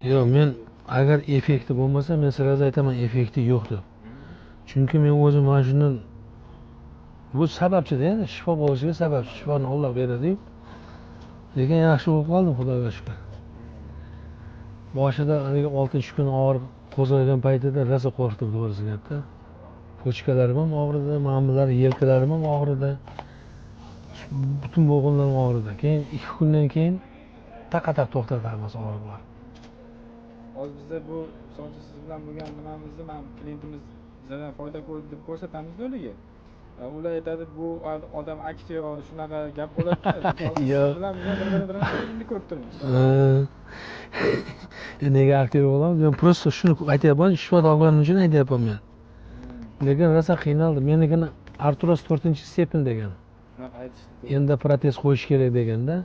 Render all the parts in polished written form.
yo'q, men agar effekti bo'lmasa, men sразу aytaman effekti yo'q deb. Chunki men o'zim mana shundan bu sababchida, endi shifo bo'lishiga sababchi, shifoni Alloh beradi-yu. Lekin yaxshi bo'lib qoldim, Xudoga shukr. Boshida 6-kun og'riq qo'zg'agan paytida rosa qo'rqdim, to'g'risi gapda. Pochkalarim ham og'ridi, ma'millar, yelkalarim ham og'ridi. Butun bo'g'inlarim og'ridi. Keyin 2 kundan keyin taqataq to'xtatamiz og'riqlar. Hozir bizda bu misol siz bilan bo'lgan nimamizni ham klientimiz bizdan foyda ko'rdi deb ko'rsatamiz ularga. Ular aytadi bu odam aktyor, shunaqa gap bo'ladi. Yo'q. Bilan bir-birini ko'rib turmiz. Nega aktyor bo'lamiz? Men просто shuni aytyapman, shifo olganim uchun aytyapman men. Lekin rosa qiynaldim. Menigina artroz 4-stepen degan. Endi protez qo'yish kerak deganda.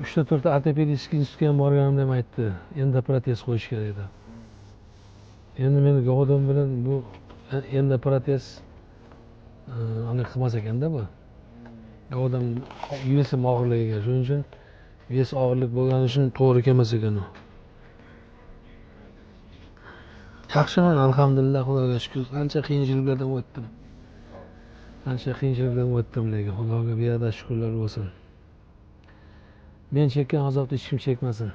3-4 ortopedический institutga ham borganimda ham aytdi, endi protez qo'yish kerak deb. Endi men gavdam bilan bu endi protez aniq qilmas ekanda bu. Gavdam vesim og'irligiga, shuning uchun ves og'irlik bo'lgani uchun to'g'ri kelmas ekan u. Yaxshiman, alhamdulillah, Xudoga shukr. Qancha qiyinchiliklardan o'tdim. Lekin Xudoga beadad shukrlar bo'lsin. Men chekkan azobni hech kim chekmasin.